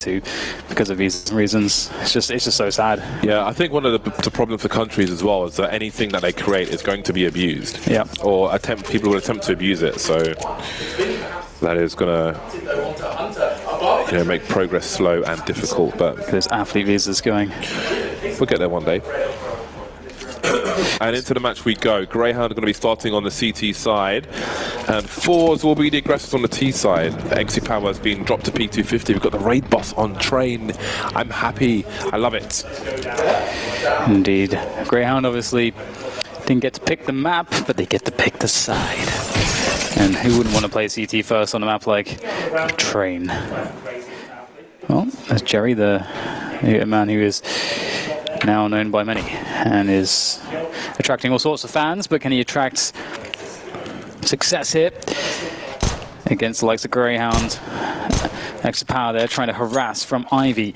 to because of these reasons. It's just so sad. Yeah, I think one of the problems for countries as well is that anything that they create is going to be abused. Yeah. Or people will attempt to abuse it. So that is going to make progress slow and difficult. But There's athlete visas going. We'll get there one day. And into the match we go. Grayhound are going to be starting on the CT side, and forZe will be the aggressors on the T side. XC Power has been dropped to P250. We've got the raid boss on train. I'm happy. I love it. Indeed. Grayhound obviously didn't get to pick the map, but they get to pick the side. And who wouldn't want to play CT first on a map like Train? Well, there's Jerry, the man who is now known by many and is attracting all sorts of fans, but can he attract success here against the likes of Grayhound? Extra power there, trying to harass from Ivy.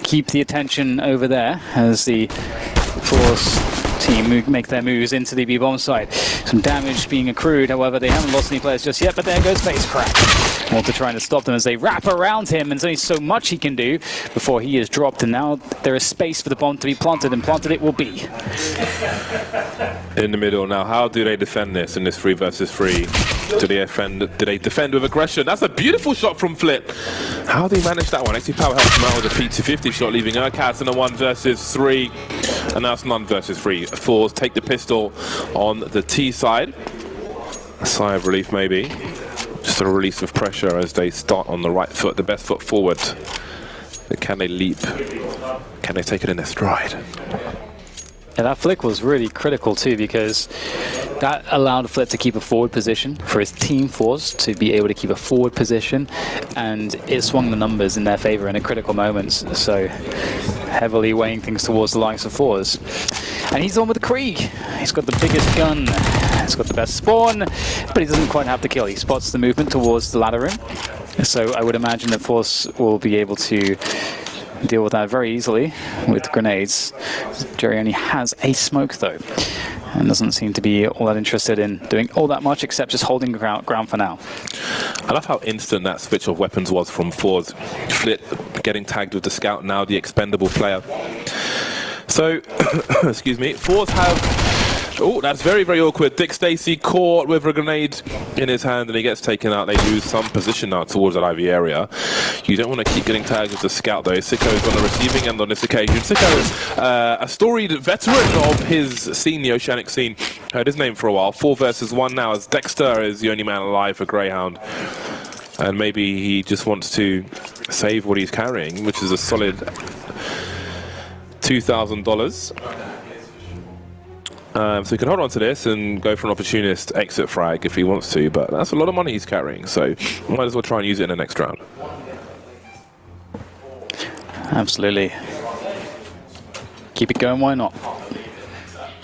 Keep the attention over there as the forZe team make their moves into the B-bomb site. Some damage being accrued, however, they haven't lost any players just yet, but there goes FaceCrack. Walter trying to stop them as they wrap around him, and there's only so much he can do before he is dropped, and now there is space for the bomb to be planted, and planted it will be. In the middle now, how do they defend this in this 3 versus 3? Do they defend with aggression? That's a beautiful shot from Flip. How do they manage that one? XP Power helps him out with a P250 shot, leaving Urcats in a 1 versus 3. And now it's none versus 3. forZe take the pistol on the T side. A sigh of relief maybe. Just a release of pressure as they start on the right foot, the best foot forward. But can they leap? Can they take it in their stride? Yeah, that flick was really critical too, because that allowed Flip to keep a forward position for his team forZe to be able to keep a forward position, and it swung the numbers in their favor in a critical moments. So heavily weighing things towards the likes of forZe. And he's on with the Krieg. He's got the biggest gun. He's got the best spawn, but he doesn't quite have the kill. He spots the movement towards the ladder room. So I would imagine that forZe will be able to deal with that very easily with grenades. Jerry only has a smoke though, and doesn't seem to be all that interested in doing all that much except just holding ground for now. I love how instant that switch of weapons was from forZe. Flip getting tagged with the scout, now the expendable player. So, excuse me, forZe have... Oh, that's very, very awkward. Dick Stacy caught with a grenade in his hand, and he gets taken out. They lose some position now towards that Ivy area. You don't want to keep getting tagged with the scout, though. Sicko's on the receiving end on this occasion. Sicko, a storied veteran of his scene, the Oceanic scene. Heard his name for a while. 4 versus 1 now, as Dexter is the only man alive for Grayhound. And maybe he just wants to save what he's carrying, which is a solid $2,000. So he can hold on to this and go for an opportunist exit frag if he wants to, but that's a lot of money he's carrying, so might as well try and use it in the next round. Absolutely. Keep it going, why not?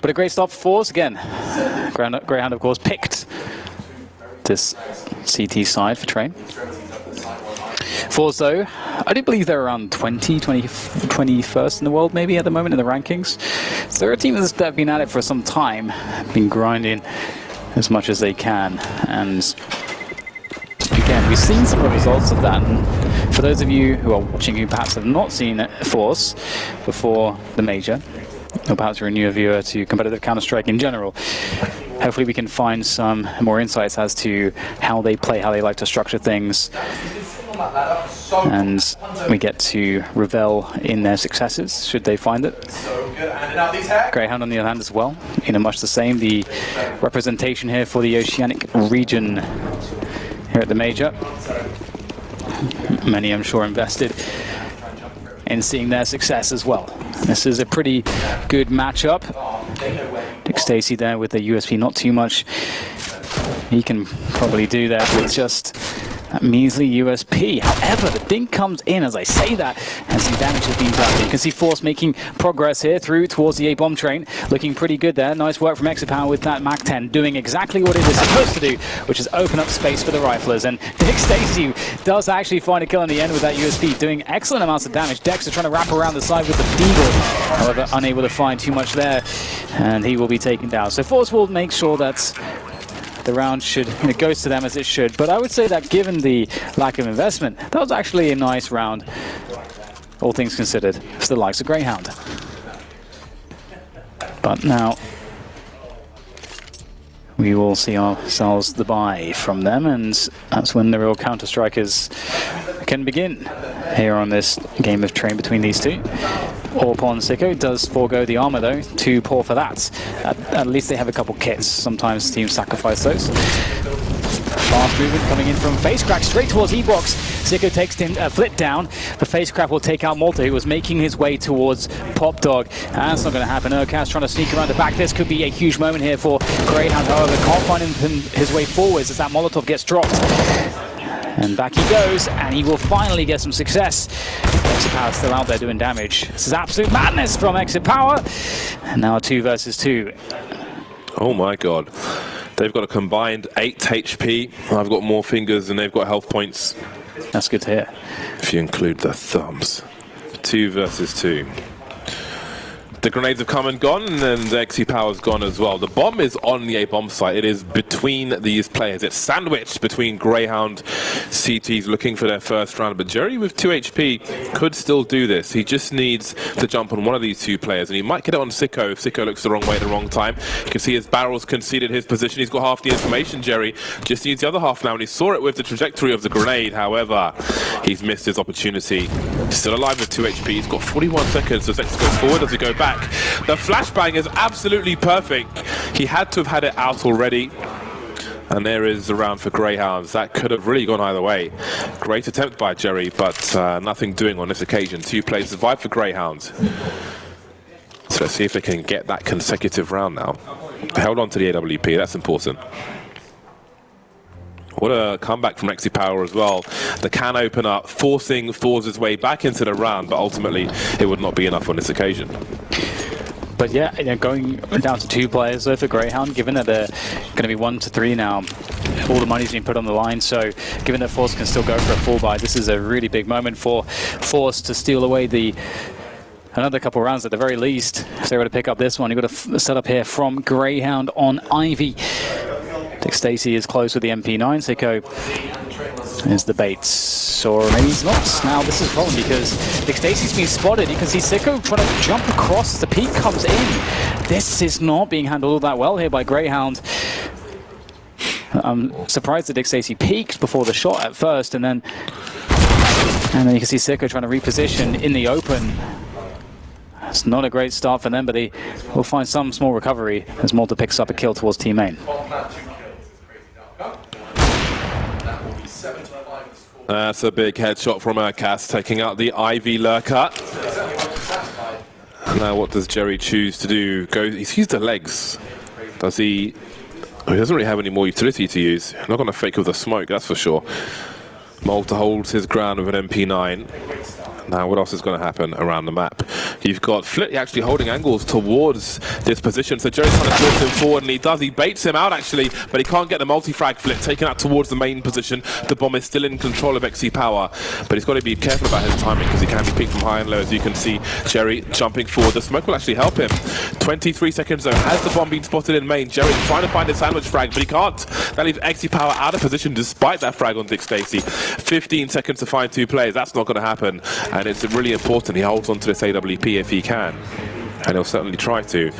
But a great start for forZe again. Grayhound, of course, picked this CT side for Train. forZe, though, I do believe they're around 21st in the world, maybe, at the moment in the rankings. So they're a team that have been at it for some time, been grinding as much as they can. And again, we've seen some of the results of that. And for those of you who are watching who perhaps have not seen forZe before the major, or perhaps you're a newer viewer to competitive Counter-Strike in general, hopefully we can find some more insights as to how they play, how they like to structure things. And we get to revel in their successes, should they find it. Grayhound on the other hand as well, much the same. The representation here for the Oceanic region here at the major. Many, I'm sure, invested in seeing their success as well. This is a pretty good matchup. Dick Stacy there with the USP, not too much he can probably do there, but it's just that measly USP. However, the dink comes in as I say that, and some damage has been done. You can see forZe making progress here through towards the A-bomb train. Looking pretty good there. Nice work from Exapower with that MAC-10, doing exactly what it is supposed to do, which is open up space for the riflers. And Dick Stacy does actually find a kill in the end with that USP, doing excellent amounts of damage. Dexter trying to wrap around the side with the Deagle, however, unable to find too much there, and he will be taken down. So forZe will make sure that the round should, it goes to them as it should. But I would say that given the lack of investment, that was actually a nice round, all things considered, for the likes of Grayhound. But now we will see ourselves the buy from them, and that's when the real counter-strikers can begin here on this game of train between these two. Orpon Sicko does forego the armor though, too poor for that. At least they have a couple kits. Sometimes teams sacrifice those. Fast movement coming in from FaceCrack straight towards E-Box. Sicko takes Flit down. The FaceCrack will take out Malta, who was making his way towards Pop Dog. That's not going to happen. Urkaz trying to sneak around the back. This could be a huge moment here for Grayhound. However, can't find his way forwards as that Molotov gets dropped. And back he goes, and he will finally get some success. Exit Power still out there doing damage. This is absolute madness from Exit Power. And now 2 versus 2. Oh my god. They've got a combined 8 HP. I've got more fingers than they've got health points. That's good to hear. If you include the thumbs. 2 versus 2. The grenades have come and gone, and then the XE power's gone as well. The bomb is on the A bomb site. It is between these players. It's sandwiched between Grayhound, CTs looking for their first round. But Jerry with 2 HP could still do this. He just needs to jump on one of these 2 players, and he might get it on Sicko if Sicko looks the wrong way at the wrong time. You can see his barrel's conceded his position. He's got half the information, Jerry. Just needs the other half now, and he saw it with the trajectory of the grenade. However, he's missed his opportunity. Still alive with 2 HP. He's got 41 seconds. Does X go forward? Does he go back? The flashbang is absolutely perfect. He had to have had it out already. And there is the round for Greyhounds. That could have really gone either way. Great attempt by Jerry, but nothing doing on this occasion. 2 players survive for Greyhounds. So let's see if they can get that consecutive round now. Held on to the AWP, that's important. What a comeback from Exy Power as well. The can open up, forcing forZe's way back into the round, but ultimately it would not be enough on this occasion. But yeah, going down to 2 players though for Grayhound, given that they're going to be 1 to 3 now, all the money's been put on the line. So given that forZe can still go for a full buy, this is a really big moment for forZe to steal away another couple rounds at the very least. If they were to pick up this one, you've got a setup here from Grayhound on Ivy. Dick Stacey is close with the MP9. Sicko is the bait, or maybe he's not. Now this is a problem because Dick Stacey's been spotted. You can see Sicko trying to jump across as the peak comes in. This is not being handled all that well here by Grayhound. I'm surprised that Dick Stacey peeked before the shot at first, and then you can see Sicko trying to reposition in the open. It's not a great start for them, but they will find some small recovery as Malta picks up a kill towards team main. That's a big headshot from Urkaz, taking out the Ivy lurker. Now what does Jerry choose to do? He's used the legs. Does he? Oh, he doesn't really have any more utility to use. Not going to fake with the smoke, that's for sure. Malta holds his ground with an MP9. Now, what else is going to happen around the map? You've got Flit actually holding angles towards this position, so Jerry's trying to force him forward, and he does. He baits him out, actually, but he can't get the multi-frag. Flit taken out towards the main position. The bomb is still in control of XC Power, but he's got to be careful about his timing because he can be peaked from high and low. As you can see, Jerry jumping forward. The smoke will actually help him. 23 seconds, though. Has the bomb been spotted in main? Jerry trying to find a sandwich frag, but he can't. That leaves XC Power out of position despite that frag on Dick Stacey. 15 seconds to find 2 players. That's not going to happen. And it's really important he holds on to this AWP if he can. And he'll certainly try to.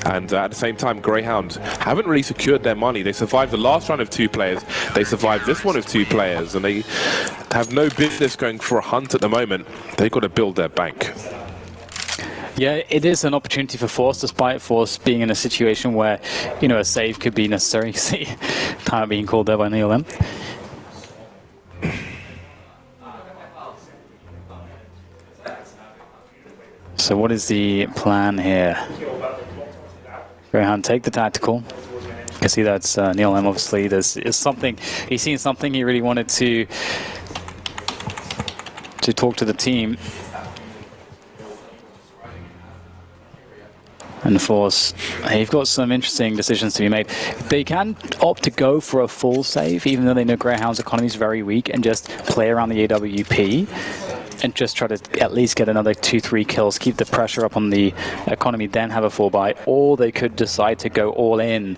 And at the same time, Grayhound haven't really secured their money. They survived the last round of 2 players. They survived this one of 2 players. And they have no business going for a hunt at the moment. They've got to build their bank. Yeah, it is an opportunity for forZe, despite forZe being in a situation where, you know, a save could be necessary. You see, time being called there by Neil M. So what is the plan here? Grayhound take the tactical. You can see that's Neil M, obviously. There's something, he's seen something he really wanted to talk to the team. And forZe, they've got some interesting decisions to be made. They can opt to go for a full save, even though they know Greyhound's economy is very weak, and just play around the AWP. And just try to at least get another 2-3 kills, keep the pressure up on the economy, then have a full buy. Or they could decide to go all in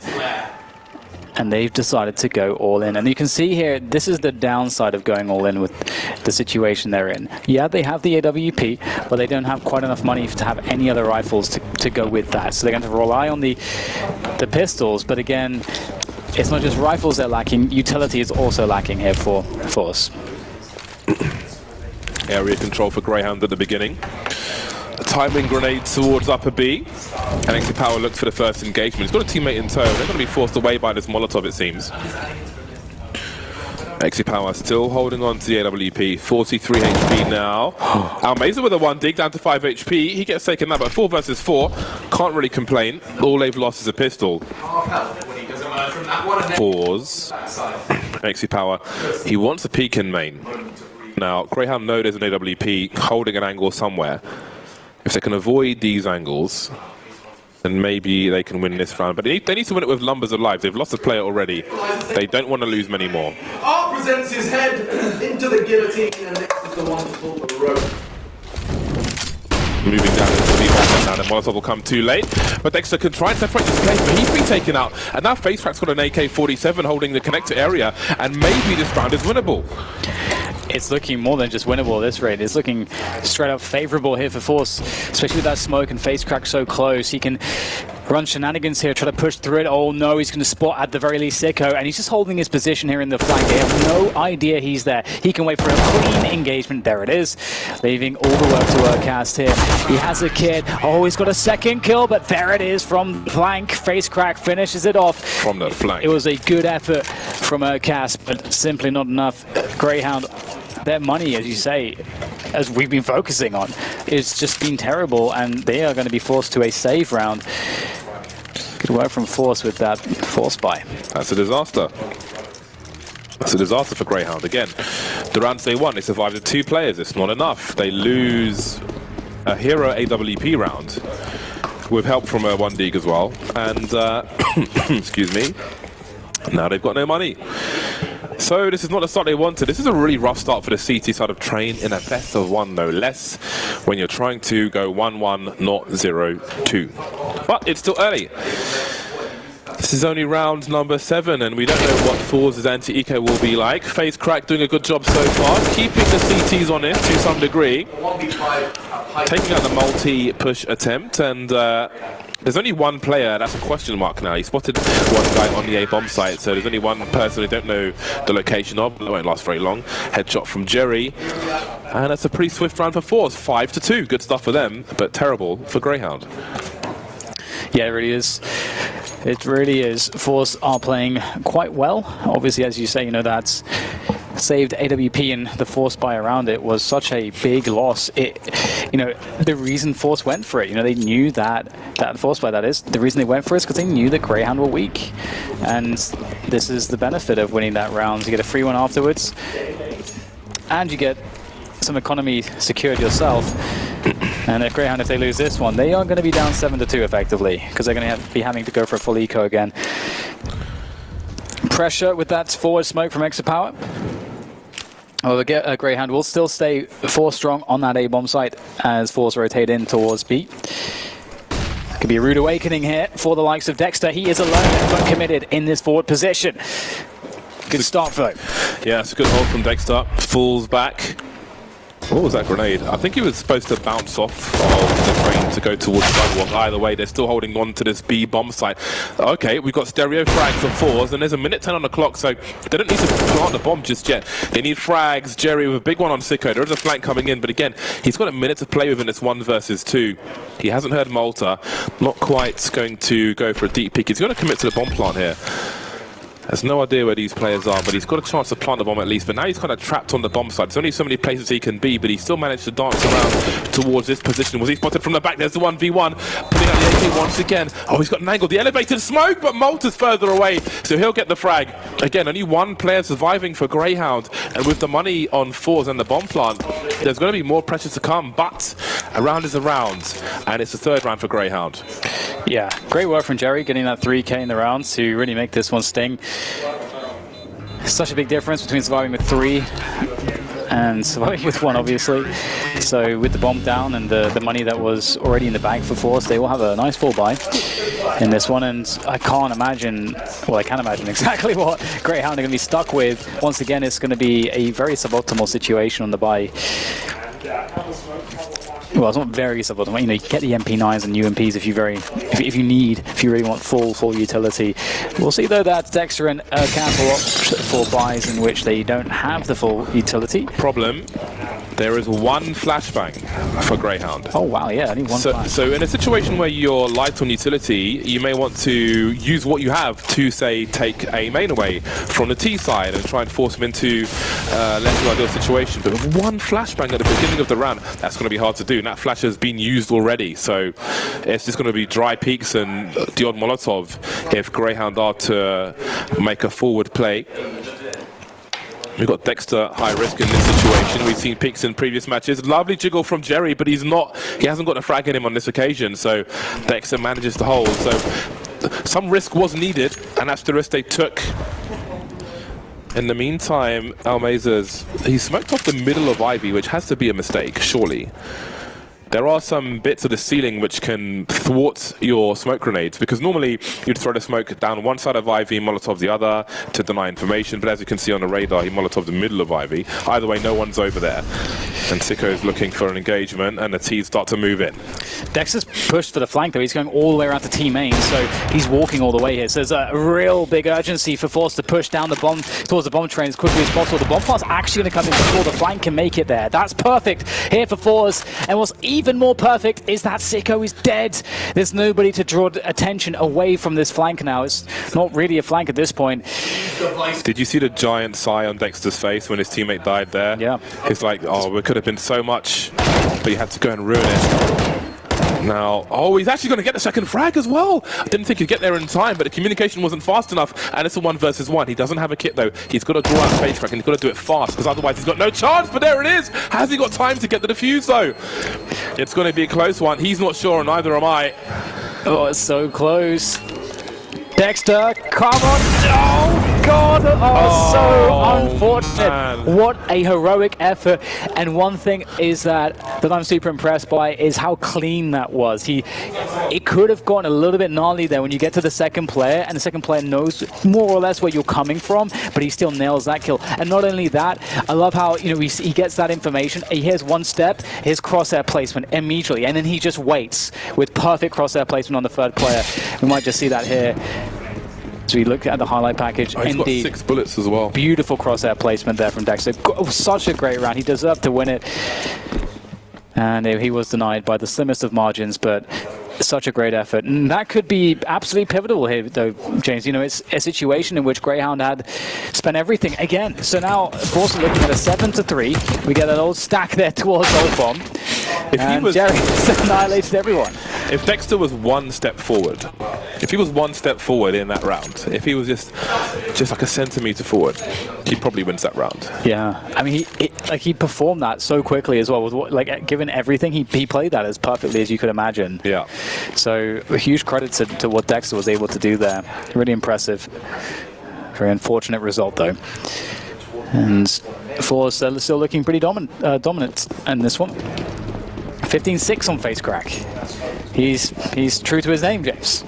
and they've decided to go all in. And you can see here, this is the downside of going all in with the situation they're in. Yeah, they have the AWP, but they don't have quite enough money to have any other rifles to go with that. So they're going to rely on the pistols. But again, it's not just rifles they're lacking, utility is also lacking here for forZe. Area control for Grayhound at the beginning. A timing grenade towards upper B. And Exit Power looks for the first engagement. He's got a teammate in tow. They're going to be forced away by this Molotov, it seems. Exit Power still holding on to the AWP. 43 HP now. Almeza with a 1 dig down to 5 HP. He gets taken out, but 4 versus 4. Can't really complain. All they've lost is a pistol. forZe. Exit Power. He wants a peek in main. Now, Grayhound know there's an AWP holding an angle somewhere. If they can avoid these angles, then maybe they can win this round. But they need to win it with numbers of lives. They've lost a player already. They don't want to lose many more. Art presents his head into the guillotine, and next is the one to pull the rope. Moving down into the bomb now, the Molotov will come too late. But Dexter can try and separate this place, but he's been taken out. And now FaceCrack's got an AK-47 holding the connector area, and maybe this round is winnable. It's looking more than just winnable at this rate. It's looking straight up favorable here for forZe, especially with that smoke and FaceCrack so close. He can run shenanigans here, try to push through it. Oh no, he's going to spot at the very least Sicko, and he's just holding his position here in the flank. They have no idea he's there. He can wait for a clean engagement. There it is, leaving all the work to Urcast here. He has a kid. Oh, he's got a second kill, but there it is from the flank. FaceCrack finishes it off. From the flank. It was a good effort from Urcast, but simply not enough. Grayhound, their money, as you say, as we've been focusing on, is just been terrible, and they are going to be forced to a save round. Good work from forZe with that force buy. That's a disaster. That's a disaster for Grayhound. Again, the rounds they won, they survived with 2 players. It's not enough. They lose a hero AWP round with help from a 1 dig as well. And, excuse me, now they've got no money. So this is not the start they wanted. This is a really rough start for the CT side of Train in a best of 1, no less, when you're trying to go 1-1, not 0-2. But it's still early. This is only round number 7, and we don't know what forZe's anti-eco will be like. FaceCrack doing a good job so far, keeping the CTs on it to some degree. Taking out the multi-push attempt, and there's only 1 player, that's a question mark now. He spotted 1 guy on the A-bomb site, so there's only 1 person we don't know the location of. It won't last very long. Headshot from Jerry, and that's a pretty swift round for forZe. 5-2, good stuff for them, but terrible for Grayhound. Yeah, it really is. It really is. forZe are playing quite well. Obviously, as you say, you know, that's saved AWP, and the force buy around it was such a big loss. You know, the reason forZe went for it, you know, they knew that force buy, that is, the reason they went for it is because they knew that Grayhound were weak. And this is the benefit of winning that round. You get a free one afterwards, and you get some economy secured yourself. And if Grayhound, if they lose this one, they are going to be down 7-2 effectively, because they're going to be having to go for a full eco again. Pressure with that forward smoke from Exit Power. Oh, the Grayhound will still stay 4 strong on that A-bomb site as forZe rotate in towards B. Could be a rude awakening here for the likes of Dexter. He is alone but committed in this forward position. Good start, though. Yeah, it's a good hold from Dexter. Falls back. What was that grenade? I think he was supposed to bounce off of the Train to go towards sidewalk. Either way, they're still holding on to this B bomb site. Okay, we've got stereo frags for forZe, and there's a minute 10 on the clock, so they don't need to plant the bomb just yet. They need frags. Jerry with a big one on Sicko. There is a flank coming in, but again, he's got a minute to play with in this 1 versus 2. He hasn't heard Malta. Not quite going to go for a deep peek. He's going to commit to the bomb plant here. Has no idea where these players are, but he's got a chance to plant the bomb at least. But now he's kind of trapped on the bomb side. There's only so many places he can be, but he still managed to dance around towards this position. Was he spotted from the back? There's the 1v1. Putting out the AK once again. Oh, he's got an angle. The elevated smoke, but Malta's further away, so he'll get the frag. Again, only 1 player surviving for Grayhound, and with the money on forZe and the bomb plant, there's going to be more pressure to come, but a round is a round, and it's the 3rd round for Grayhound. Yeah, great work from Jerry, getting that 3K in the round to really make this one sting. Such a big difference between surviving with 3 and surviving with 1, obviously. So with the bomb down and the money that was already in the bag for forZe, they will have a nice full buy in this one. And I can't imagine, well, I can imagine exactly what Grayhound are going to be stuck with. Once again, it's going to be a very suboptimal situation on the buy. Well, it's not very suboptimal. You know, you get the MP9s and UMPs if you really want full utility. We'll see though that Dexter and Campbell opt for buys in which they don't have the full utility. Problem. There is one flashbang for Grayhound. Oh wow, yeah, only one flash. So in a situation where you're light on utility, you may want to use what you have to, say, take a main away from the T side and try and force him into less of an ideal situation. But with one flashbang at the beginning of the round, that's going to be hard to do. And that flash has been used already, so it's just going to be dry peaks and the odd Molotov if Grayhound are to make a forward play. We've got Dexter high risk in this situation. We've seen peaks in previous matches. Lovely jiggle from Jerry, but he hasn't got a frag in him on this occasion, so Dexter manages to hold. So some risk was needed, and that's the risk they took. In the meantime, Almezas, he smoked off the middle of Ivy, which has to be a mistake, surely. There are some bits of the ceiling which can thwart your smoke grenades, because normally you'd throw the smoke down one side of Ivy, Molotov the other to deny information, but as you can see on the radar, he Molotov the middle of Ivy. Either way, no one's over there. And Sicko's looking for an engagement, and the T's start to move in. Dexter's pushed for the flank though, he's going all the way around to T main, so he's walking all the way here. So there's a real big urgency for forZe to push down the bomb towards the bomb train as quickly as possible. The bomb plant's actually going to come in before the flank can make it there. That's perfect here for forZe, and what's even more perfect is that Sicko is dead. There's nobody to draw attention away from this flank now. It's not really a flank at this point. Did you see the giant sigh on Dexter's face when his teammate died there? Yeah. It's like, oh, it could have been so much, but you had to go and ruin it. Now, oh, he's actually going to get the second frag as well. I didn't think he'd get there in time, but the communication wasn't fast enough, and it's a 1 versus 1. He doesn't have a kit, though. He's got to draw out face crack, and he's got to do it fast, because otherwise he's got no chance, but there it is! Has he got time to get the defuse, though? It's going to be a close one. He's not sure, and neither am I. Oh, it's so close. Dexter, come on! Oh, God! Oh, so unfortunate. Man. What a heroic effort. And one thing is that I'm super impressed by is how clean that was. It could have gone a little bit gnarly there when you get to the second player, and the second player knows more or less where you're coming from, but he still nails that kill. And not only that, I love how, you know, he gets that information. He hears one step, his crosshair placement immediately, and then he just waits with perfect crosshair placement on the third player. We might just see that here. So we look at the highlight package. Oh, he's got 6 bullets as well. Beautiful crosshair placement there from Dexter. Such a great round. He deserved to win it. And he was denied by the slimmest of margins, but such a great effort. And that could be absolutely pivotal here, though, James. You know, it's a situation in which Grayhound had spent everything again. So now, of course, we're looking at a 7-3. We get an old stack there towards Old Bomb. And Jerry annihilated everyone. If Dexter was 1 step forward, if he was 1 step forward in that round, if he was just like a centimeter forward, he probably wins that round. Yeah, I mean, he performed that so quickly as well. With given everything, he played that as perfectly as you could imagine. Yeah. So a huge credit to what Dexter was able to do there. Really impressive. Very unfortunate result though. And forZe still looking pretty dominant in this one. 15-6 on face crack. He's true to his name, James.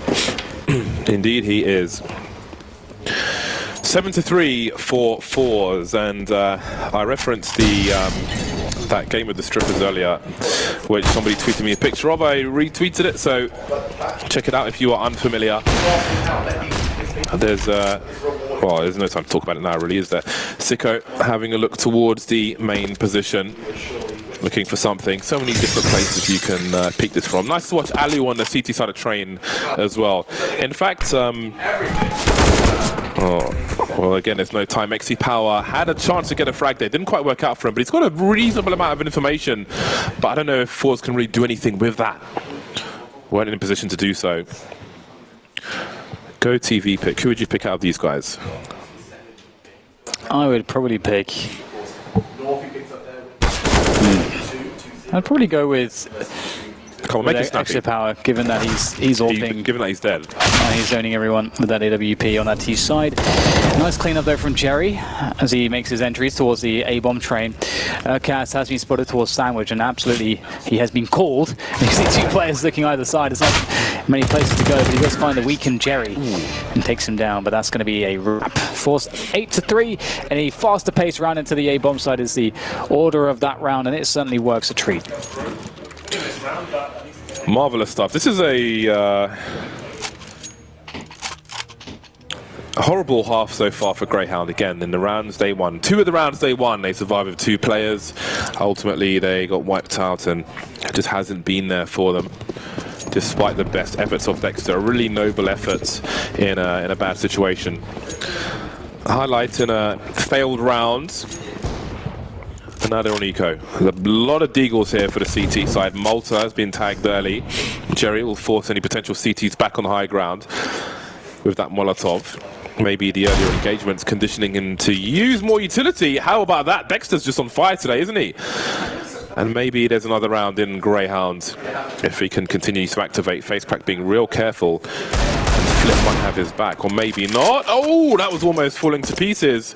Indeed, he is. 7-3 for forZe, and I referenced that game with the strippers earlier, which somebody tweeted me a picture of. I retweeted it, so check it out if you are unfamiliar. There's well, there's no time to talk about it now, really, is there? Sicko having a look towards the main position, looking for something. So many different places you can pick this from. Nice to watch Alu on the CT side of train as well. In fact, well, again, there's no time. XC Power had a chance to get a frag there. Didn't quite work out for him, but he's got a reasonable amount of information. But I don't know if forZe can really do anything with that. Weren't in a position to do so. Go TV pick. Who would you pick out of these guys? I would probably pick... I'd probably go with... I Come on, make it snappy. Extra power, given that he's AWPing. Given that he's dead. And he's zoning everyone with that AWP on that T side. Nice cleanup though from Jerry as he makes his entries towards the A-bomb train. Cass has been spotted towards Sandwich, and absolutely he has been called. You see two players looking either side. It's not many places to go, but he does find the weakened Jerry and takes him down. But that's going to be a wrap. forZe 8-3, and a faster pace round into the A-bomb side is the order of that round, and it certainly works a treat. Marvelous stuff. This is a horrible half so far for Grayhound. Again, in the rounds they won. 2 of the rounds they won, they survived with 2 players. Ultimately, they got wiped out, and it just hasn't been there for them, despite the best efforts of Dexter. Really noble efforts in a bad situation. Highlight in a failed round. And now they're on eco. There's a lot of deagles here for the CT side. Malta has been tagged early. Jerry will force any potential CTs back on high ground with that Molotov. Maybe the earlier engagements conditioning him to use more utility. How about that? Dexter's just on fire today, isn't he? And maybe there's another round in Grayhound if he can continue to activate. FaceCrack being real careful. And Flip might have his back, or maybe not. Oh, that was almost falling to pieces.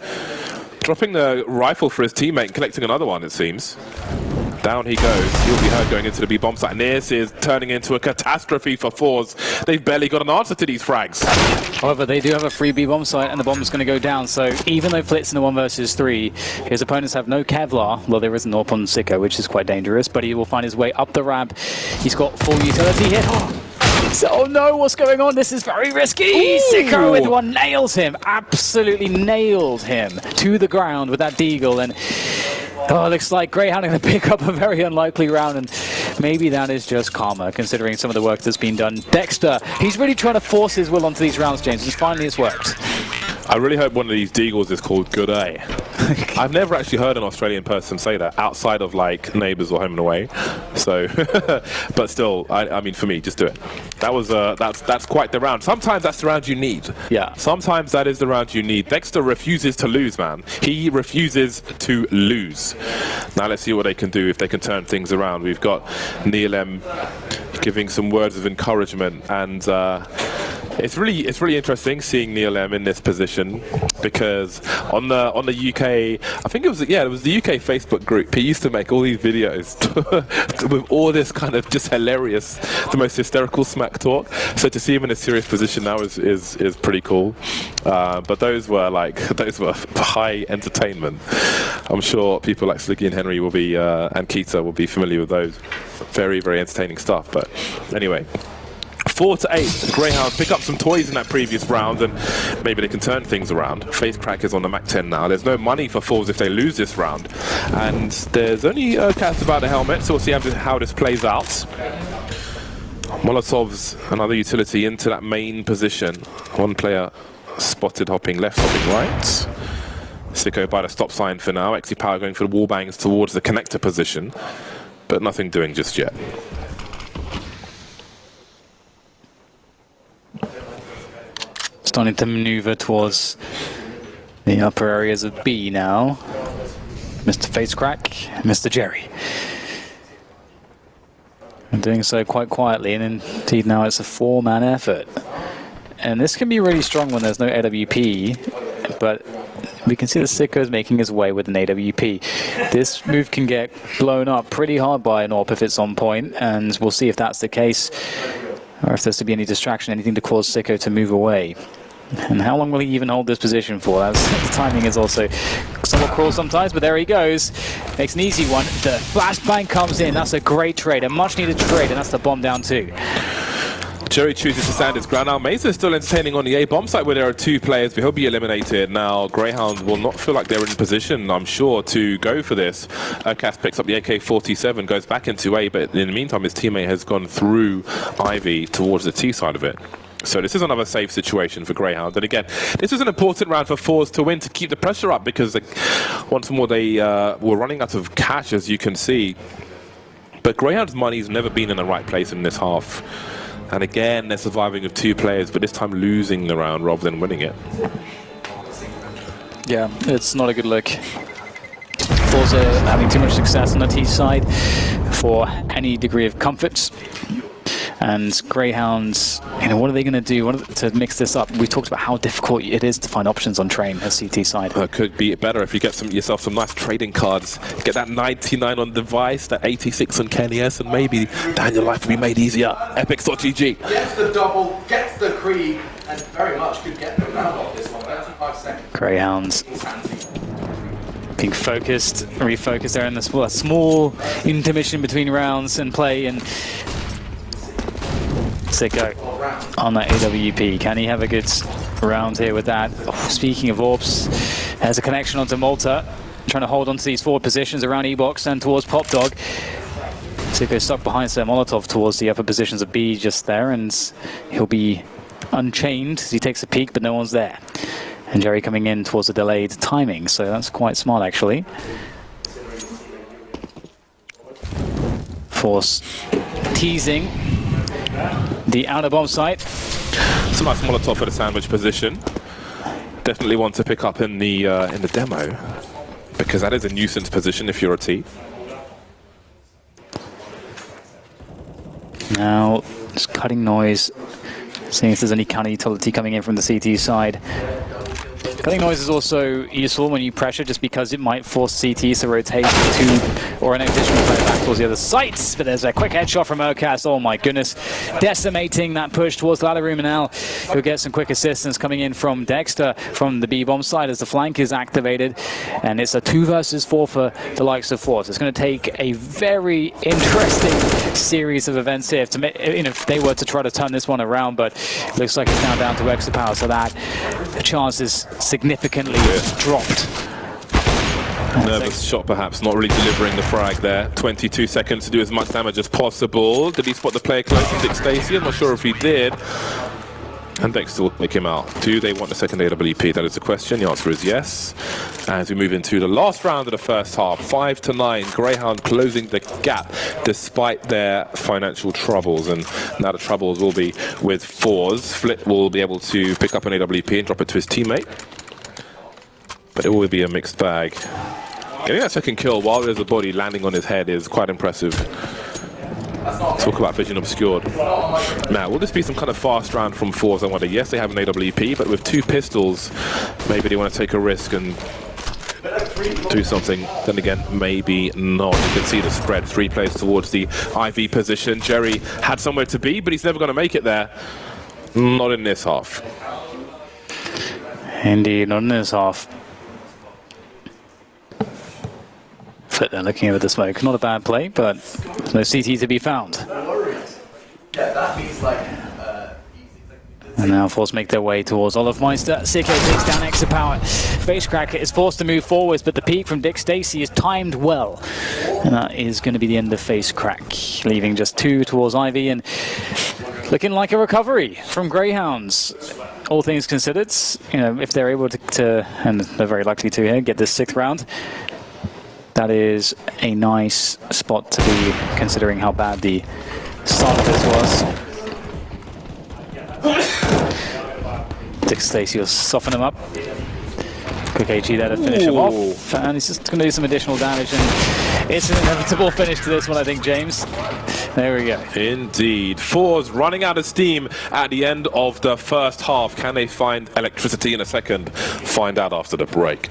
Dropping the rifle for his teammate and collecting another one, it seems. Down he goes. He'll be heard going into the B bomb site. And this is turning into a catastrophe for forZe. They've barely got an answer to these frags. However, they do have a free B bomb site, and the bomb's going to go down. So even though Flit's in a 1 versus 3, his opponents have no Kevlar. Well, there is an AWP on Sicko, which is quite dangerous, but he will find his way up the ramp. He's got full utility here. Oh no, what's going on? This is very risky. Sicko with one nails him. Absolutely nailed him to the ground with that deagle. And oh, it looks like Grayhound are going to pick up a very unlikely round, and maybe that is just karma, considering some of the work that's been done. Dexter, he's really trying to force his will onto these rounds, James, and finally it's worked. I really hope one of these deagles is called Good A. I've never actually heard an Australian person say that outside of like Neighbours or Home and Away. So, but still, I mean, for me, just do it. That was that's quite the round. Sometimes that's the round you need. Yeah. Sometimes that is the round you need. Dexter refuses to lose, man. He refuses to lose. Now let's see what they can do if they can turn things around. We've got Neil M giving some words of encouragement, and it's really interesting seeing Neil M in this position, because on the UK, I think it was the UK Facebook group, he used to make all these videos with all this kind of just hilarious, the most hysterical smack talk. So to see him in a serious position now is pretty cool. But those were high entertainment. I'm sure people like Sliggy and Henry will be and Keita will be familiar with those. Very, very entertaining stuff. But anyway, 4-8. Grayhound pick up some toys in that previous round, and maybe they can turn things around. FaceCrack is on the Mac 10 now. There's no money for forZe if they lose this round, and there's only cats about the helmet, so we'll see how this plays out. Molotov's another utility into that main position. One player spotted hopping left, hopping right. Sicko by the stop sign for now. XE Power going for the wall bangs towards the connector position, but nothing doing just yet. Starting to maneuver towards the upper areas of B now. Mr. FaceCrack, Mr. Jerry. And doing so quite quietly, and indeed now it's a 4-man effort. And this can be really strong when there's no AWP, but we can see that Sicko is making his way with an AWP. This move can get blown up pretty hard by an AWP if it's on point, and we'll see if that's the case, or if there's to be any distraction, anything to cause Sicko to move away. And how long will he even hold this position for? The timing is also somewhat cruel sometimes, but there he goes. Makes an easy one. The flashbang comes in. That's a great trade, a much needed trade, and that's the bomb down too. Jerry chooses to stand his ground. Now Mesa is still entertaining on the A bomb site where there are 2 players, but he'll be eliminated. Now Grayhound will not feel like they're in position, I'm sure, to go for this. Cass picks up the AK-47, goes back into A, but in the meantime his teammate has gone through Ivy towards the T side of it. So this is another safe situation for Grayhound. And again, this is an important round for forZe to win, to keep the pressure up, because once more they were running out of cash, as you can see. But Grayhound's money's never been in the right place in this half. And again, they're surviving with 2 players, but this time losing the round rather than winning it. Yeah, it's not a good look. forZe having too much success on the T side. for any degree of comfort. And Greyhounds, what are they going to do to mix this up? We talked about how difficult it is to find options on train at CT side. It could be better if you get yourself some nice trading cards. Get that 99 on device, that 86 on Kenny S, and maybe Dan, your life will be made easier. Epic.gg. Gets the double, gets the creep, and very much could get the round off this one. 35 seconds. Greyhounds being focused, refocused there in the small intermission between rounds and play, and Sicko on that AWP. Can he have a good round here with that? Oh, speaking of orbs, there's a connection onto Malta, trying to hold onto these forward positions around E-Box and towards Pop Dog. Sicko stuck behind Sir Molotov towards the upper positions of B just there, and he'll be unchained as he takes a peek, but no one's there. And Jerry coming in towards the delayed timing, so that's quite smart actually. forZe teasing the outer bomb site. It's a nice Molotov for the sandwich position. Definitely one to pick up in the demo, because that is a nuisance position if you're a T. Now, just cutting noise, seeing if there's any counter utility coming in from the CT side. Cutting noise is also useful when you pressure, just because it might force CTs to rotate to, or an additional player back towards the other sites. But there's a quick headshot from Ocast. Oh my goodness, decimating that push towards Ladder Room, and now he'll get some quick assistance coming in from Dexter from the B-bomb side as the flank is activated, and it's a 2 versus 4 for the likes of forZe. It's going to take a very interesting series of events here if they were to try to turn this one around, but it looks like it's now down to extra power, so that chance is significantly dropped. Nervous shot perhaps, not really delivering the frag there. 22 seconds to do as much damage as possible. Did he spot the player close to Dick Stacey? I'm not sure if he did. And Dexter will take him out. Do they want the second AWP? That is the question. The answer is yes. As we move into the last round of the first half, 5-9, Greyhound closing the gap despite their financial troubles. And now the troubles will be with forZe. Flit will be able to pick up an AWP and drop it to his teammate. But it will be a mixed bag. Getting that second kill while there's a body landing on his head is quite impressive. Talk about vision obscured. Now, will this be some kind of fast round from forZe? I wonder. Yes, they have an AWP, but with 2 pistols, maybe they want to take a risk and do something. Then again, maybe not. You can see the spread. 3 players towards the IV position. Jerry had somewhere to be, but he's never going to make it there. Not in this half. Indeed, not in this half. Flit there looking over the smoke. Not a bad play, but no CT to be found. Yeah, that means like And now forZe make their way towards Olofmeister. Sicko takes down extra power. Facecracker is forced to move forwards, but the peek from Dick Stacey is timed well. And that is going to be the end of Facecrack, leaving just 2 towards Ivy, and looking like a recovery from Greyhounds. All things considered, if they're able to, and they're very likely to here, get this 6th round, that is a nice spot to be, considering how bad the start of this was. Dick Stacey will soften him up. Quick HE there to finish him off, and he's just going to do some additional damage, and it's an inevitable finish to this one, I think, James. There we go. Indeed. forZe running out of steam at the end of the first half. Can they find electricity in a second? Find out after the break.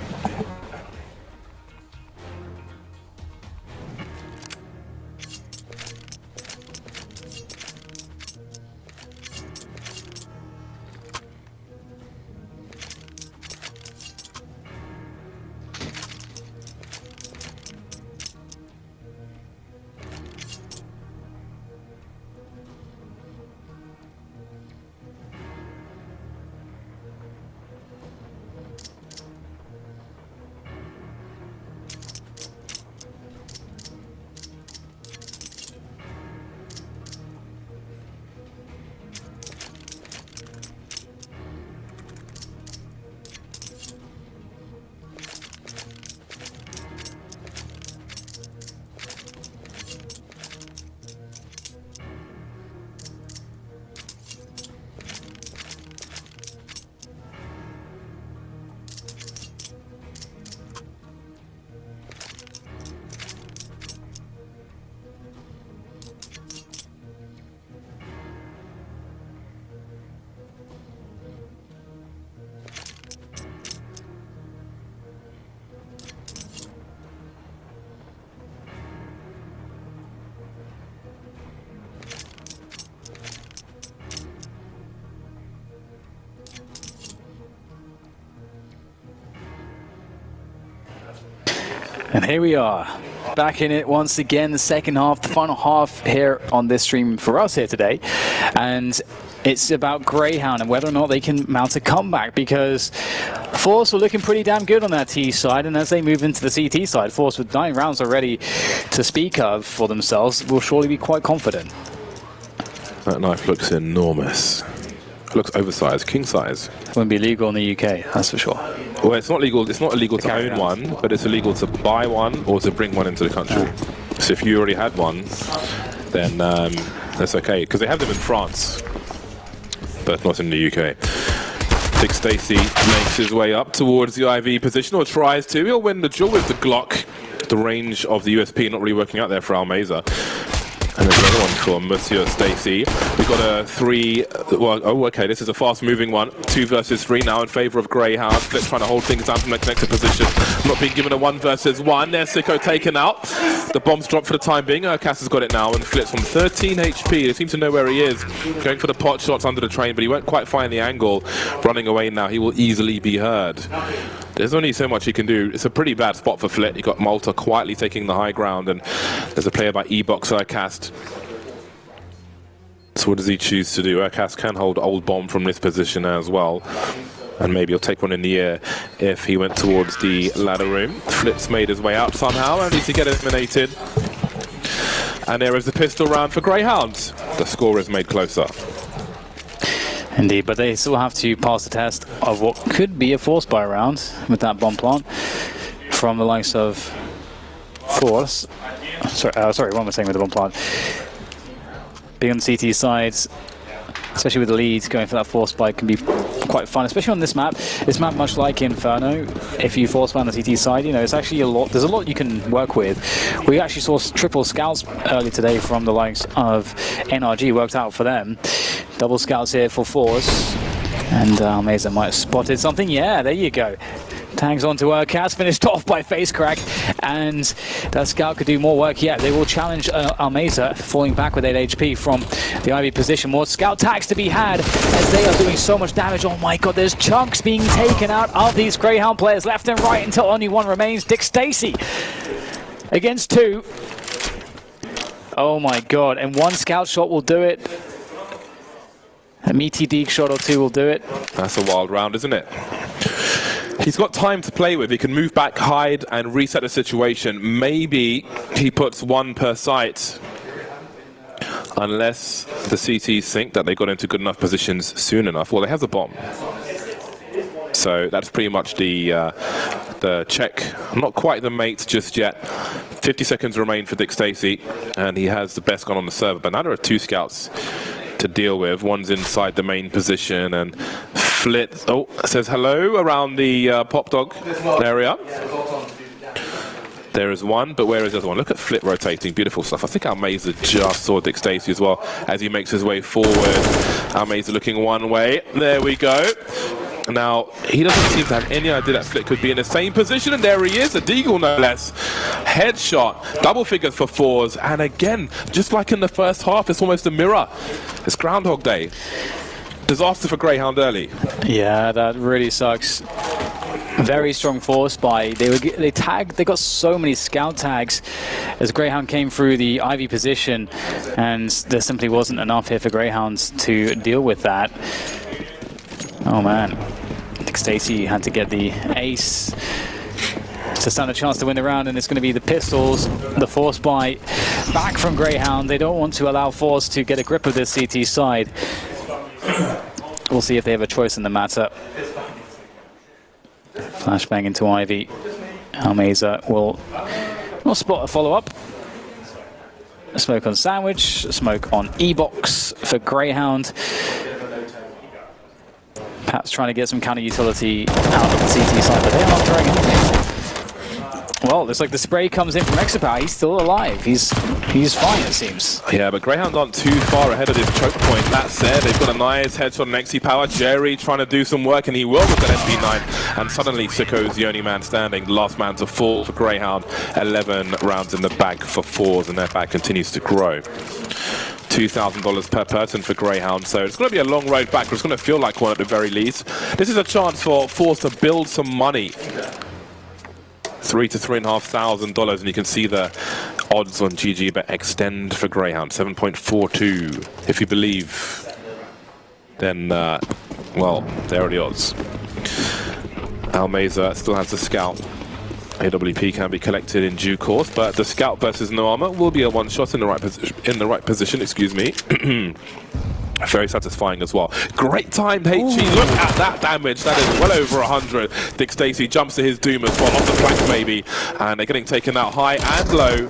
And here we are, back in it once again, the second half, the final half here on this stream for us here today. And it's about Grayhound and whether or not they can mount a comeback, because forZe were looking pretty damn good on that T side, and as they move into the CT side, forZe with 9 rounds already to speak of for themselves will surely be quite confident. That knife looks enormous. It looks oversized, king size. Wouldn't be legal in the UK, that's for sure. Well, it's not legal. It's not illegal to own one, but it's illegal to buy one or to bring one into the country. So if you already had one, then that's okay, because they have them in France, but not in the UK. Dick Stacey makes his way up towards the IV position, or tries to. He'll win the duel with the Glock. The range of the USP not really working out there for Almeza. And there's another one for Monsieur Stacey. We've got a 3, well, oh, okay, this is a fast-moving one. 2 versus 3 now in favor of Grayhound. Flip trying to hold things down from the connected position. Not being given a 1 versus 1. There's Sicko taken out. The bomb's dropped for the time being. Cass has got it now, and Flip's on 13 HP. They seem to know where he is. Going for the pot shots under the train, but he won't quite find the angle. Running away now, he will easily be heard. There's only so much he can do. It's a pretty bad spot for Flit. You got Malta quietly taking the high ground, and there's a player by E-Box Cast. So what does he choose to do? Cast can hold old bomb from this position as well, and maybe he'll take one in the air if he went towards the ladder room. Flip's made his way out somehow, only to get eliminated. And there is the pistol round for Grayhound. The score is made closer. Indeed, but they still have to pass the test of what could be a force buy round with that bomb plant from the likes of forZe. Sorry, what am I saying with the bomb plant? Being on the CT side, especially with the lead, going for that force buy can be quite fun, especially on this map. This map, much like Inferno, if you force buy on the CT side, you know, it's actually a lot. There's a lot you can work with. We actually saw triple scouts early today from the likes of NRG, worked out for them. Double scouts here for forZe, and Almeza might have spotted something. Yeah, there you go. Tags onto Cass, finished off by face crack, and that scout could do more work yet. They will challenge Almeza, falling back with 8 HP from the IV position. More scout tags to be had as they are doing so much damage. Oh my god, there's chunks being taken out of these Grayhound players left and right until only 1 remains. Dick Stacey against 2. Oh my god, and 1 scout shot will do it. A meaty deke shot or 2 will do it. That's a wild round, isn't it? He's got time to play with. He can move back, hide, and reset the situation. Maybe he puts 1 per site, unless the CTs think that they got into good enough positions soon enough. Well, they have the bomb, so that's pretty much the check. Not quite the mate just yet. 50 seconds remain for Dick Stacey, and he has the best gun on the server. But now there are 2 scouts to deal with. One's inside the main position, and Flit says hello around the pop dog area. There is one, but where is the other one? Look at Flit rotating, beautiful stuff. I think Almeza just saw Dick Stacey as well as he makes his way forward. Almeza looking one way. There we go. Now, he doesn't seem to have any idea that Flit could be in the same position, and there he is, a deagle no less. Headshot, double figures for forZe, and again, just like in the first half, it's almost a mirror. It's Groundhog Day. Disaster for Grayhound early. Yeah, that really sucks. Very strong force buy. They got so many scout tags as Grayhound came through the IV position, and there simply wasn't enough here for Greyhounds to deal with that. Oh man, Dick Stacey had to get the ace to stand a chance to win the round, and it's going to be the pistols, the force buy back from Grayhound. They don't want to allow forZe to get a grip of this CT side. We'll see if they have a choice in the matter. Flashbang into Ivy. Almeza will spot a follow-up. Smoke on Sandwich, smoke on E-Box for Grayhound. Perhaps trying to get some counter utility out of the CT side, but they are not throwing anything. Well, looks like the spray comes in from Exapower. He's still alive. He's fine, it seems. Yeah, but Greyhound aren't too far ahead of this choke point. That said, they've got a nice headshot on Exapower. Jerry trying to do some work, and he will with that MP9. And suddenly, Sicko's the only man standing. The last man to fall for Greyhound. 11 rounds in the bag for forZe, and their bag continues to grow. $2,000 per person for Greyhound, so it's going to be a long road back, but it's going to feel like one at the very least. This is a chance for forZe to build some money. $3,000 to $3,500, and you can see the odds on GG bet extend for Grayhound, 7.42. If you believe, then, well, there are the odds. Almeza still has the scout. AWP can be collected in due course, but the scout versus no armor will be a one-shot in the right position. Excuse me. Very satisfying as well. Great timed HE. Look at that damage. That is well over 100. Dick Stacey jumps to his doom as well, off the flank maybe, and they're getting taken out high and low.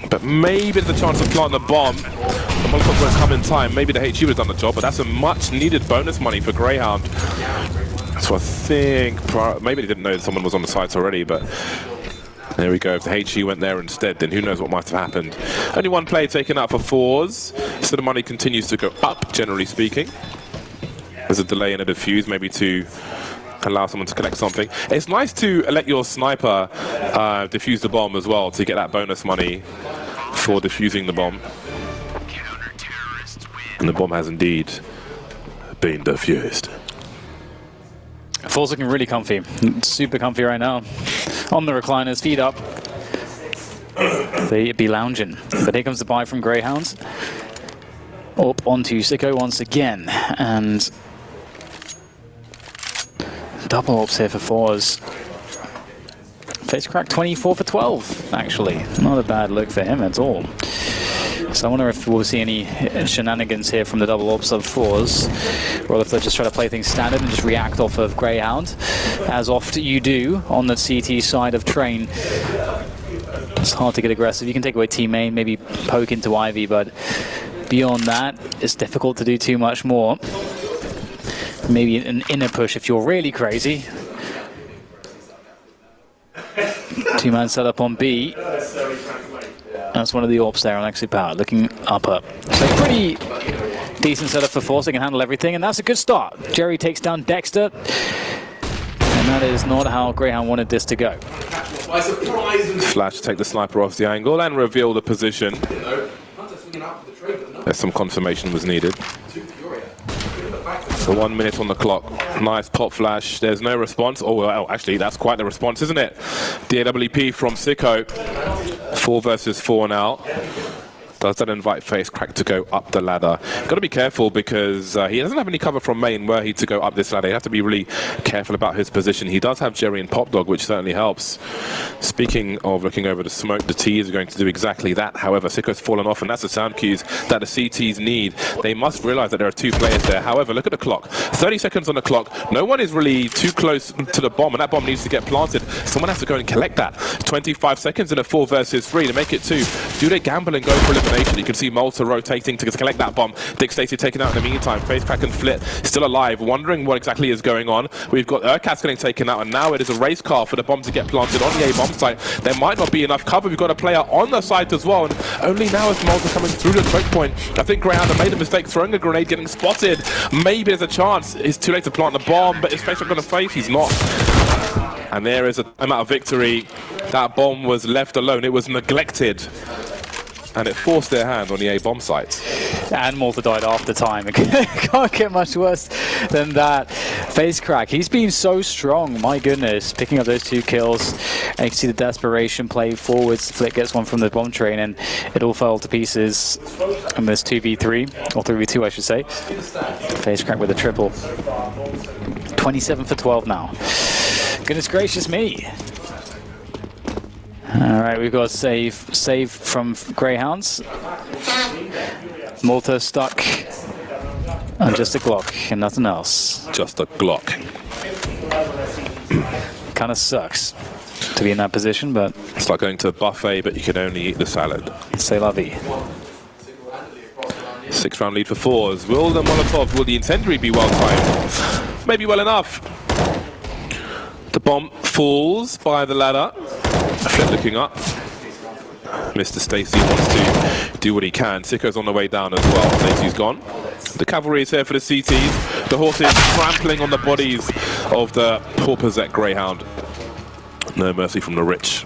But maybe there's a chance of planting the bomb. The Molotov won't come in time. Maybe the HE would have done the job, but that's a much-needed bonus money for Grayhound. So I think maybe they didn't know that someone was on the site already, but there we go. If the HE went there instead, then who knows what might have happened. Only one player taken out for forZe, so the money continues to go up, generally speaking. There's a delay in a defuse, maybe to allow someone to collect something. It's nice to let your sniper defuse the bomb as well to get that bonus money for defusing the bomb. And the bomb has indeed been defused. forZe looking really comfy, super comfy right now. On the recliners, feet up. They'd be lounging. But here comes the buy from Grayhound. Up onto Sicko once again. And double ups here for forZe. Face crack 24 for 12, actually. Not a bad look for him at all. So I wonder if we'll see any shenanigans here from the double ops of forZe, or if they'll just try to play things standard and just react off of Grayhound, as often you do on the CT side of Train. It's hard to get aggressive. You can take away teammate, maybe poke into Ivy, but beyond that, it's difficult to do too much more. Maybe an inner push if you're really crazy. Two-man setup on B. That's one of the AWPs there on Exit Power, looking upper. So pretty decent setup for forZe. They can handle everything, and that's a good start. Jerry takes down Dexter, and that is not how Grayhound wanted this to go. Flash take the sniper off the angle and reveal the position. There's some confirmation was needed. So 1 minute on the clock. Nice pop flash. There's no response. Oh, well, actually, that's quite the response, isn't it? The AWP from Sicko. 4 versus 4 now. Does that invite face crack to go up the ladder? Got to be careful because he doesn't have any cover from main were he to go up this ladder. You have to be really careful about his position. He does have Jerry and Pop Dog, which certainly helps. Speaking of looking over the smoke, the T is going to do exactly that. However, Sicko's fallen off, and that's the sound cues that the CTs need. They must realize that there are 2 players there. However, look at the clock. 30 seconds on the clock. No one is really too close to the bomb, and that bomb needs to get planted. Someone has to go and collect that. 25 seconds in a 4 versus 3 to make it 2. Do they gamble and go for elimination? You can see Malta rotating to collect that bomb. Dick Stacey taken out in the meantime. Face crack and Flit still alive, wondering what exactly is going on. We've got Urcats getting taken out, and now it is a race car for the bomb to get planted on the A bomb site. There might not be enough cover. We've got a player on the site as well, and only now is Malta coming through the choke point. I think Grayhound have made a mistake throwing a grenade, getting spotted. Maybe there's a chance. It's too late to plant the bomb, but is Face crack going to face? He's not. And there is a amount of victory. That bomb was left alone. It was neglected. And it forced their hand on the A bomb site. And Malta died after time. It can't get much worse than that. Face crack, he's been so strong, my goodness, picking up those 2 kills. And you can see the desperation play forwards. Flick gets one from the bomb train, and it all fell to pieces. And there's 2v3, or 3v2 I should say. Face crack with a triple. 27 for 12 now. Goodness gracious me. Alright, we've got a save from Greyhounds. Malta stuck on just a Glock and nothing else. Just a Glock. Kind of sucks to be in that position, but... It's like going to a buffet, but you can only eat the salad. C'est la vie. 6-round lead for forZe. Will the Molotov, will the incendiary be well timed? Maybe well enough. The bomb falls by the ladder. Flip looking up. Mr. Stacey wants to do what he can. Sicko's on the way down as well. Stacey's gone. The cavalry is here for the CTs. The horses trampling on the bodies of the paupers at Grayhound. No mercy from the rich.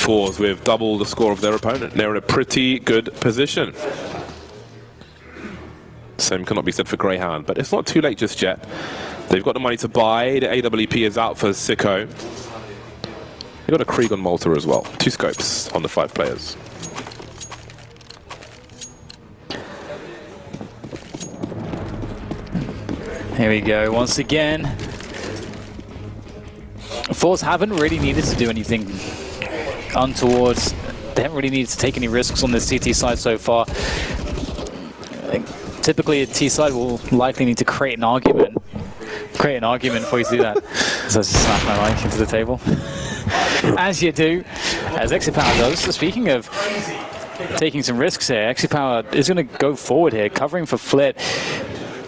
forZe with double the score of their opponent. They're in a pretty good position. Same cannot be said for Grayhound, but it's not too late just yet. They've got the money to buy. The AWP is out for Sicko. They got a Krieg on Malta as well. 2 scopes on the 5 players. Here we go, once again. forZe haven't really needed to do anything untoward. They haven't really needed to take any risks on this CT side so far. Typically, a T side will likely need to create an argument before you do that. So I just smash my mic into the table. As you do, as XPower does. Speaking of taking some risks here, XPower is going to go forward here, covering for Flit.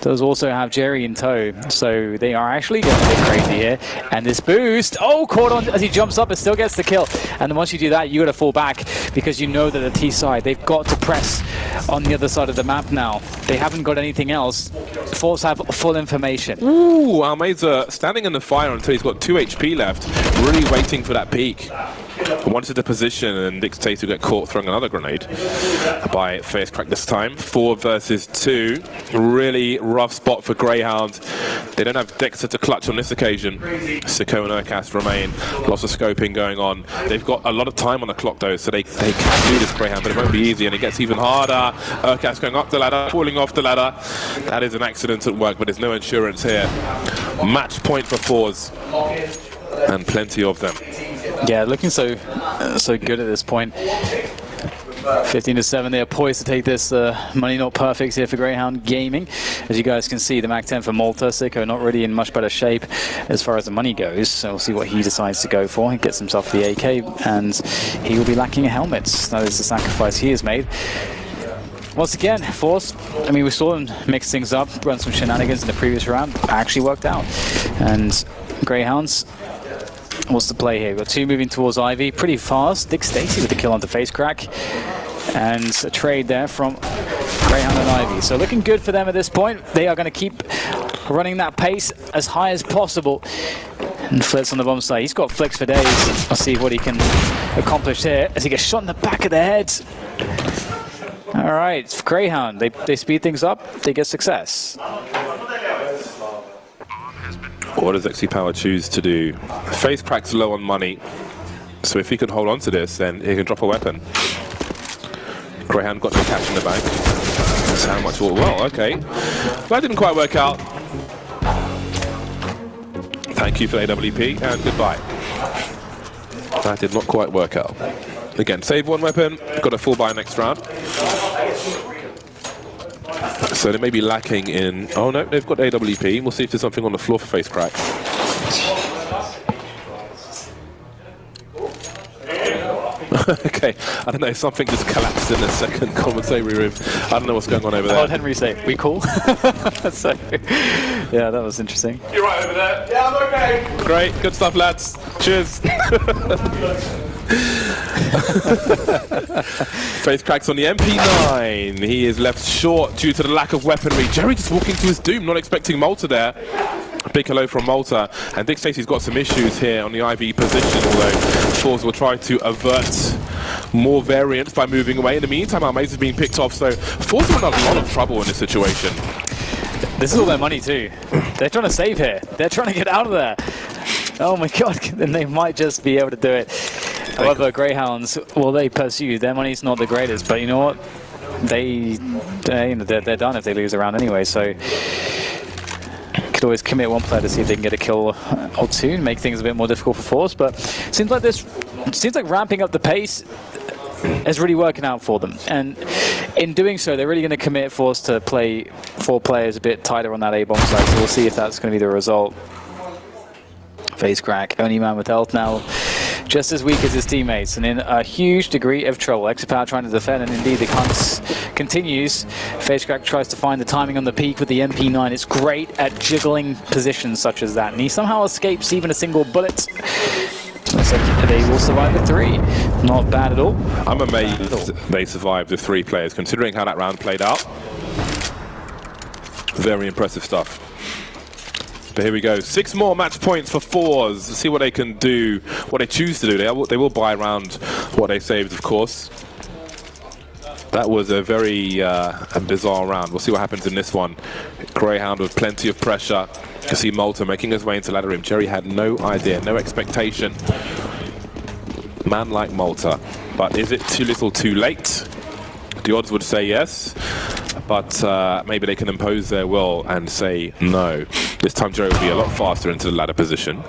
Does also have Jerry in tow, so they are actually going a bit crazy here. And this boost, oh, caught on as he jumps up and still gets the kill. And then once you do that, you got to fall back because you know that the T side, they've got to press on the other side of the map now. They haven't got anything else. forZe have full information. Ooh, Almeida standing in the fire until he's got 2 HP left, really waiting for that peak. Wanted the position, and Dick Stacy get caught throwing another grenade by FaZe this time. 4 versus 2. Really rough spot for Grayhound. They don't have Dexter to clutch on this occasion. Sicko and Urcast remain. Lots of scoping going on. They've got a lot of time on the clock though, so they can do this, Grayhound, but it won't be easy, and it gets even harder. Urcast going up the ladder, falling off the ladder. That is an accident at work, but there's no insurance here. Match point for forZe, and plenty of them. Yeah, looking so good at this point. 15-7, they are poised to take this money not perfect here for Grayhound Gaming. As you guys can see, the Mac 10 for Malta. Sicko not really in much better shape as far as the money goes, so we'll see what he decides to go for. He gets himself the AK, and he will be lacking a helmet. That is the sacrifice he has made. Once again, forZe, I mean, we saw them mix things up, run some shenanigans in the previous round, actually worked out. And Greyhounds, what's the play here? We've got 2 moving towards Ivy pretty fast. Dick Stacy with the kill onto FaZe, and a trade there from Grayhound and Ivy. So looking good for them at this point. They are going to keep running that pace as high as possible. And Flit's on the bomb side. He's got flicks for days. I'll see what he can accomplish here as he gets shot in the back of the head. All right, Grayhound, they speed things up, they get success. What does XPower choose to do? FaZe low on money, so if he can hold on to this, then he can drop a weapon. Grayhound got no cash in the bank. That's how much? Well, okay. That didn't quite work out. Thank you for AWP, and goodbye. That did not quite work out. Again, save 1 weapon, got a full buy next round. So they may be lacking in... Oh no, they've got AWP. We'll see if there's something on the floor for FaZe. Okay, I don't know, something just collapsed in the second commentary room. I don't know what's going on over there. What did Henry say? We cool? So, yeah, that was interesting. You're right over there? Yeah, I'm okay. Great, good stuff, lads. Cheers. FaZe on the MP9. He is left short due to the lack of weaponry. Jerry just walking to his doom, not expecting Malta there. Big hello from Malta, and Dick Stacy's got some issues here on the IV position, although forZe will try to avert more variance by moving away. In the meantime, Almeida's being picked off, so forZe are in a lot of trouble in this situation. This is all their money too. They're trying to save here. They're trying to get out of there. Oh my god, then they might just be able to do it. However, Greyhounds, well, they pursue. Their money's not the greatest, but you know what? They're done if they lose a round anyway, so could always commit 1 player to see if they can get a kill or 2 and make things a bit more difficult for forZe. But seems like ramping up the pace is really working out for them, and in doing so, they're really going to commit forZe to play 4 players a bit tighter on that A bomb side. So we'll see if that's going to be the result. FaZe, only man with health now, just as weak as his teammates, and in a huge degree of trouble. XPower trying to defend, and indeed the hunt continues. FaZe tries to find the timing on the peak with the MP9. It's great at jiggling positions such as that, and he somehow escapes even a single bullet. Looks like they will survive the 3. Not bad at all. I'm amazed they survived the 3 players, considering how that round played out. Very impressive stuff. But here we go. 6 more match points for forZe. See what they can do, what they choose to do. They will buy around what they saved, of course. That was a very a bizarre round. We'll see what happens in this one. Grayhound with plenty of pressure. You see Malta making his way into ladder room. Jerry had no idea, no expectation. man like Malta. But is it too little too late? The odds would say yes, but maybe they can impose their will and say no. This time Jerry will be a lot faster into the ladder position.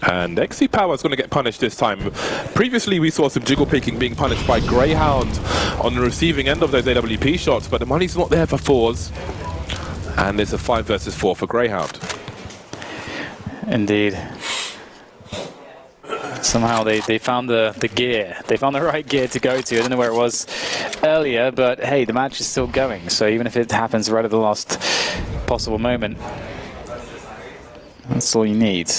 And XC Power is going to get punished this time. Previously, we saw some jiggle picking being punished by Grayhound on the receiving end of those AWP shots, but the money's not there for forZe. And it's a 5 versus 4 for Grayhound. Indeed. Somehow they found the gear. They found the right gear to go to. I don't know where it was earlier, but hey, the match is still going. So even if it happens right at the last possible moment, that's all you need.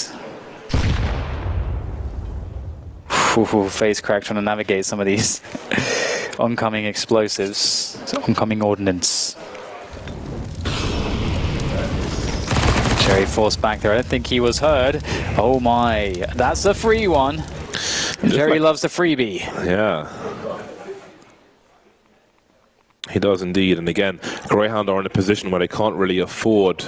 Face crack trying to navigate some of these oncoming explosives, oncoming ordnance. Jerry forced back there. I don't think he was heard. Oh my, that's a free one. Jerry loves a freebie. Yeah. He does indeed. And again, Grayhound are in a position where they can't really afford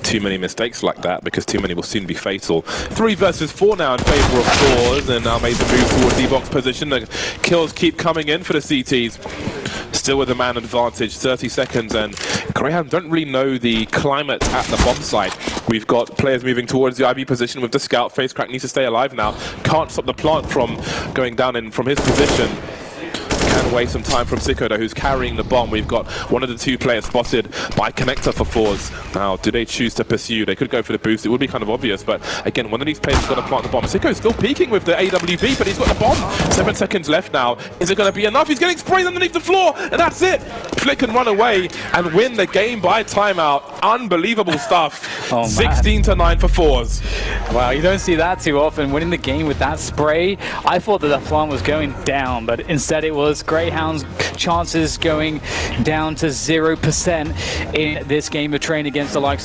too many mistakes like that, because too many will soon be fatal. 3 versus 4 now in favor of forZe, and now made the move towards the box position. The kills keep coming in for the CTs. Still with a man advantage, 30 seconds, and Grayhound don't really know the climate at the bomb site. We've got players moving towards the IB position with the scout. FaceCrack needs to stay alive now. Can't stop the plant from going down in from his position. Can waste some time from Sicko, though, who's carrying the bomb. We've got one of the 2 players spotted by Connector for forZe. Now, do they choose to pursue? They could go for the boost. It would be kind of obvious, but again, one of these players has got to plant the bomb. Sicko's still peeking with the AWP, but he's got the bomb. 7 seconds left now. Is it going to be enough? He's getting sprayed underneath the floor, and that's it. Flick can run away and win the game by timeout. Unbelievable stuff. 16-9 for forZe. Wow, you don't see that too often, winning the game with that spray. I thought that the plant was going down, but instead it was Grayhound's chances going down to 0% in this game of train against the likes